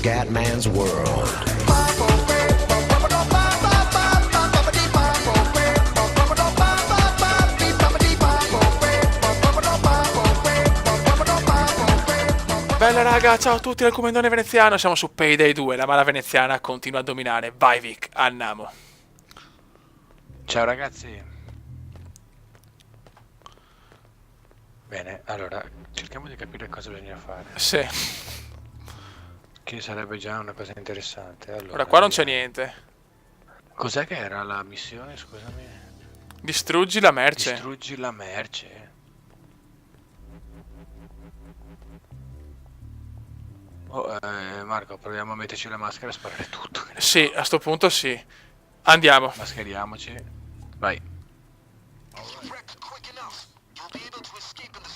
Scatman's world. Bella raga, ciao a tutti dal Comandone Veneziano, siamo su Payday 2, la mala veneziana continua a dominare. Vai Vic, andiamo. Ciao ragazzi. Bene, allora, cerchiamo di capire cosa bisogna fare. Sì. Che sarebbe già una cosa interessante. Ora qua non c'è niente. Cos'è che era la missione, scusami? Distruggi la merce. Distruggi la merce. Oh, Marco, proviamo a metterci la maschera e sparare tutto. Sì, a sto punto sì. Andiamo. Mascheriamoci. Vai.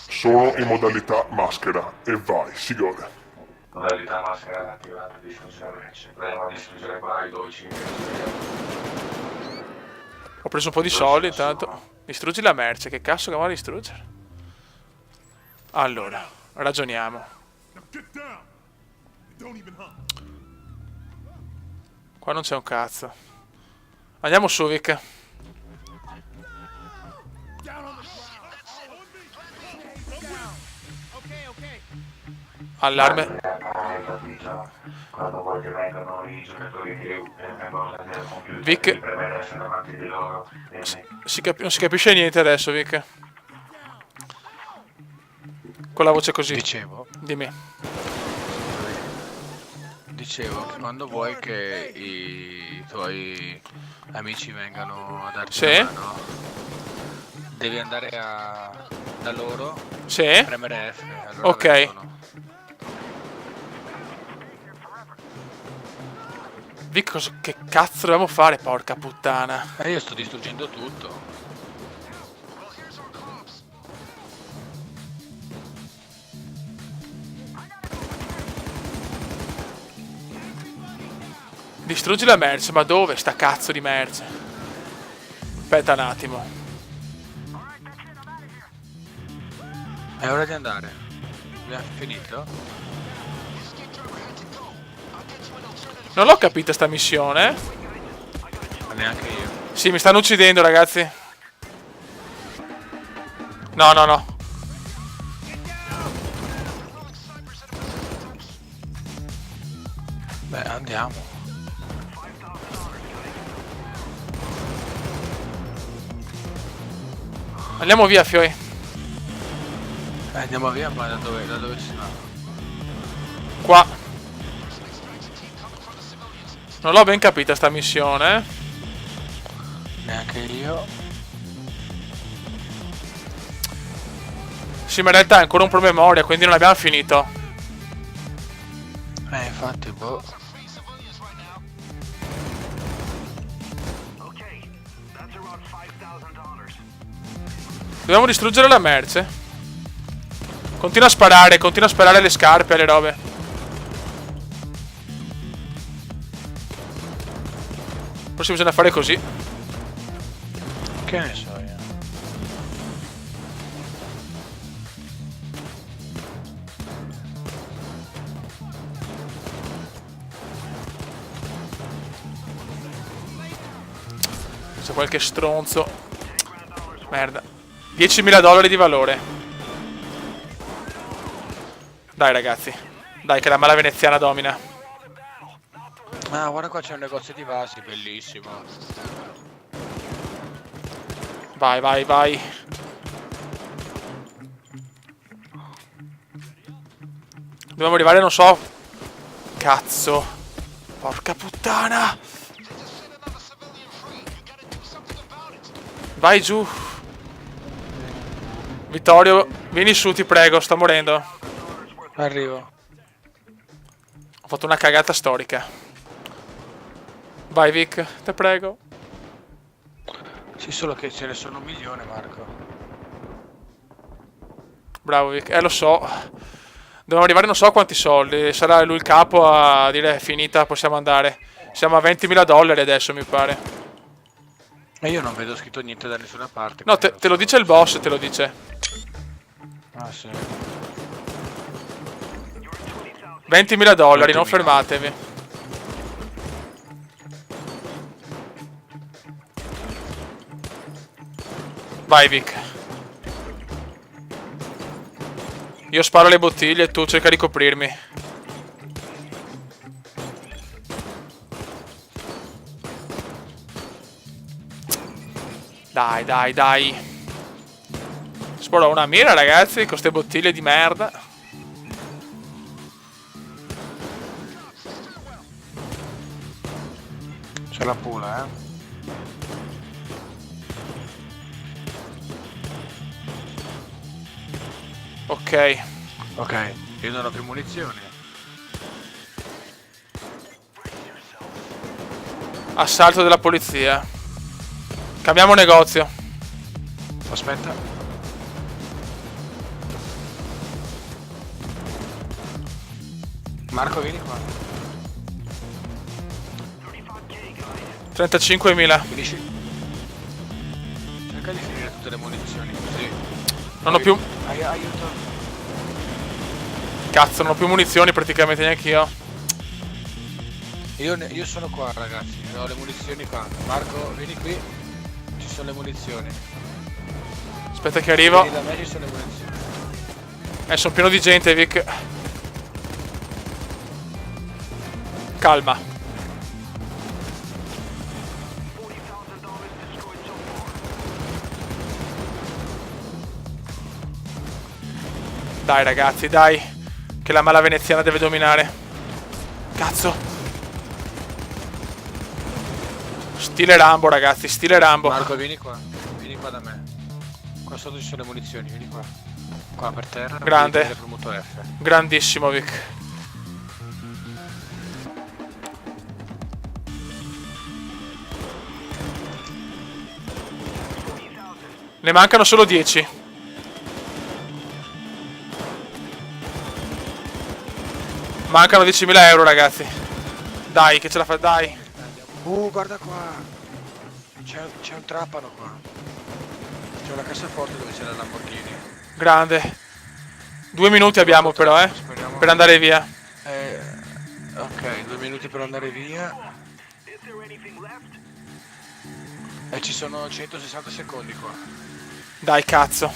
Sono in modalità maschera e vai, si gode. Modalità maschera attivata, distruzione merce. Proviamo a distruggere qua i 12 Ho preso un po' di soldi intanto. Distruggi la merce, che cazzo che vuole distruggere? Allora, ragioniamo. Qua non c'è un cazzo. Andiamo su Vic. Allarme. Quando poi che vengono i giocatori che vengono usati al computer, Vic. premere essere davanti di loro. Non si capisce niente adesso Vic. Con la voce così. Dimmi. Dicevo che quando vuoi che i tuoi amici vengano a darti Sì. una mano, devi andare da loro, Sì. premere F, allora Ok. vengono. Vic, che cazzo dobbiamo fare, porca puttana? Io sto distruggendo tutto. Distruggi la merce, ma dove sta cazzo di merce? Aspetta un attimo. È ora di andare. Abbiamo finito? Non l'ho capita sta missione. Ma neanche io. Sì, mi stanno uccidendo, ragazzi. No, no, no. Beh, andiamo. Andiamo via, Fioi. Andiamo via, ma da dove si va? Qua. Non l'ho ben capita sta missione. Neanche io. Sì, ma in realtà è ancora un promemoria, quindi non abbiamo finito. Infatti, boh. Dobbiamo distruggere la merce. Continua a sparare le scarpe alle robe. Forse bisogna fare così. Che ne so io. C'è qualche stronzo. Merda. $10.000 di valore. Dai ragazzi. Dai che la mala veneziana domina. Ah, guarda qua c'è un negozio di vasi, bellissimo. Vai, vai, vai. Dobbiamo arrivare, non so. Cazzo. Porca puttana. Vai giù. Vittorio, vieni su, ti prego, sto morendo. Arrivo. Ho fatto una cagata storica. Vai Vic, te prego. Sì, solo che ce ne sono 1 milione, Marco. Bravo Vic, lo so. Dobbiamo arrivare non so a quanti soldi. Sarà lui il capo a dire è finita, possiamo andare. Siamo a $20.000 adesso, mi pare. E io non vedo scritto niente da nessuna parte. No, te lo dice il boss, te lo dice. Ah, sì. 20.000 dollari, non 20.000. fermatevi. Vai Vic. Io sparo le bottiglie e tu cerca di coprirmi. Dai, dai, dai. Sparo una mira, ragazzi, con ste bottiglie di merda. C'è la pula, Ok. Ok, io non ho più munizioni. Assalto della polizia. Cambiamo negozio. Aspetta. Marco, vieni qua. 35.000. Finisci. Cerca di finire tutte le munizioni così. Non ho più... Aiuto. Cazzo, non ho più munizioni praticamente neanche io. Io sono qua, ragazzi. Ho le munizioni qua. Marco, vieni qui. Ci sono le munizioni. Aspetta che arrivo. Vieni da me, ci sono le munizioni. Sono pieno di gente, Vic. Calma. Dai ragazzi, dai. Che la mala veneziana deve dominare. Cazzo. Stile Rambo, ragazzi, stile Rambo. Marco, vieni qua. Vieni qua da me. Qua sotto ci sono le munizioni, vieni qua. Qua per terra. Grande. Devi premere premuto F. Grandissimo, Vic. Ne mancano solo 10. Mancano 10.000 euro, ragazzi. Dai, che ce la fa, dai. Guarda qua. C'è un trapano qua. C'è una cassaforte dove c'è la Lamborghini. Grande. 2 minuti abbiamo però, Speriamo. per andare via. Ok, 2 minuti per andare via. E ci sono 160 secondi qua. Dai, cazzo.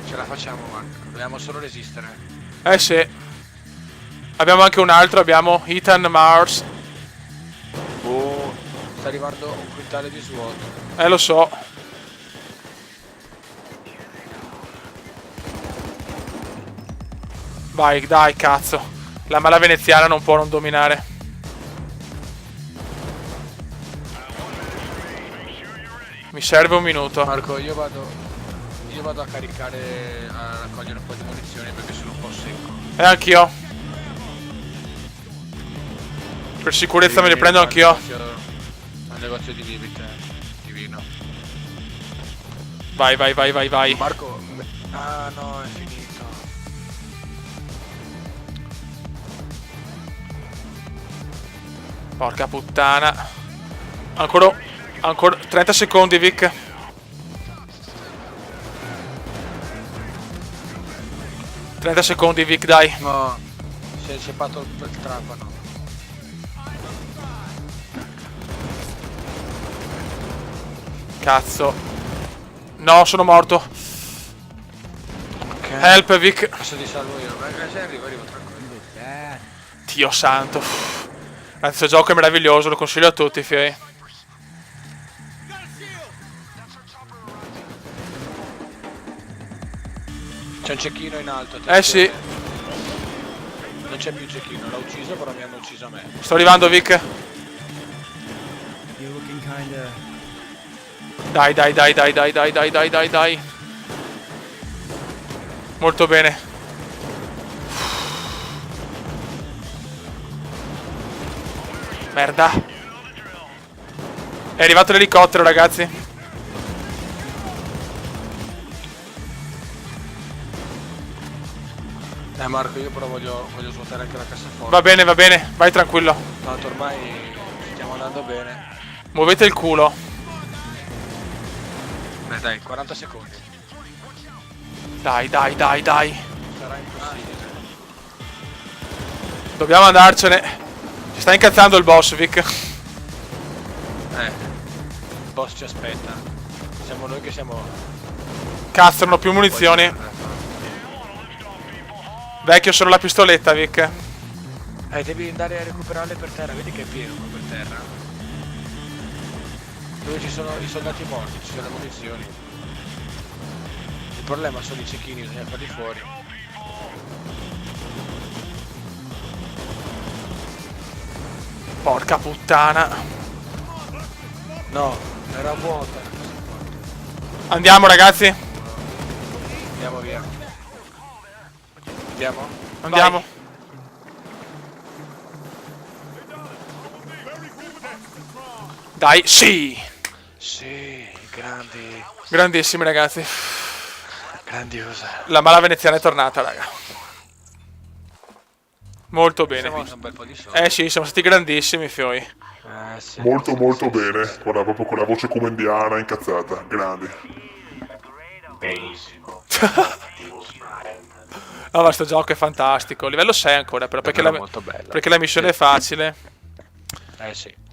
Ce la facciamo, Marco. Dobbiamo solo resistere. Sì. Abbiamo anche un altro, abbiamo Ethan Mars. Sta arrivando un quintale di SWAT. Lo so. Vai, dai, cazzo. La mala veneziana non può non dominare. Mi serve un minuto. Marco, io vado a caricare, a raccogliere un po' di munizioni perché sono un po' secco. E anch'io. Per sicurezza me li prendo anch'io. Al negozio di bibite, di vino. Vai, vai, vai, vai, vai. Marco, ah no, è finito. Porca puttana. Ancora 30 secondi, Vic. Trenta secondi, Vic, dai. No, si è inceppato il trapano. Cazzo. No, sono morto. Ok. Help, Vic. Adesso ti salvo io. Arrivo tranquillo. Dio santo. Questo gioco è meraviglioso, lo consiglio a tutti, fiei. C'è un cecchino in alto. Sì. Non c'è più il cecchino, l'ho ucciso, però mi hanno ucciso a me. Sto arrivando, Vic. Dai, dai, dai, dai, dai, dai, dai, dai, dai, dai. Molto bene. Merda. È arrivato l'elicottero, ragazzi. Marco, io però voglio svuotare anche la cassaforte. Va bene, vai tranquillo. Tanto ormai stiamo andando bene. Muovete il culo. Beh dai, 40 secondi. Dai, dai, dai, dai. Sarà impossibile. Dobbiamo andarcene. Si sta incazzando il boss, Vic. Il boss ci aspetta. Siamo noi che siamo... Cazzo, non ho più munizioni. Vecchio, solo la pistoletta, Vic. Devi andare a recuperarle per terra, vedi che è pieno qua per terra. Dove ci sono i soldati morti, ci sono le munizioni. Il problema sono i cecchini, bisogna farli fuori. Porca puttana. No, era vuota. Andiamo, ragazzi. Andiamo via. Andiamo? Andiamo. Vai. Dai, sì. Sì, grandi. Grandissimi, ragazzi. Grandiosa. La mala veneziana è tornata, raga. Molto bene. Siamo un bel po' di soldi. Sì, siamo stati grandissimi, fioi. Sì. Molto bene. Guarda, proprio con la voce comendiana incazzata. Grandi. Benissimo. No, ma sto gioco è fantastico. Livello 6 ancora, però perché Davvero molto bello. perché la missione è facile. Sì.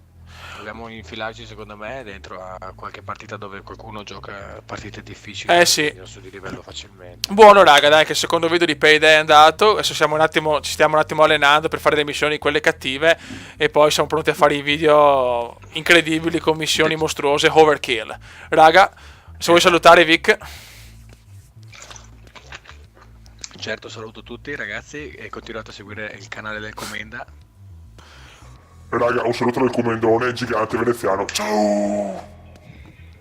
Dobbiamo infilarci secondo me dentro a qualche partita dove qualcuno gioca partite difficili. Sì. Su di livello facilmente. Buono, raga, dai, che il secondo video di Payday è andato. Adesso ci stiamo un attimo allenando per fare le missioni, quelle cattive. E poi siamo pronti a fare i video incredibili con missioni mostruose, overkill. Raga, se vuoi salutare, Vic. Certo, saluto tutti ragazzi e continuate a seguire il canale del Commenda. Raga, un saluto del comendone gigante veneziano. Ciao!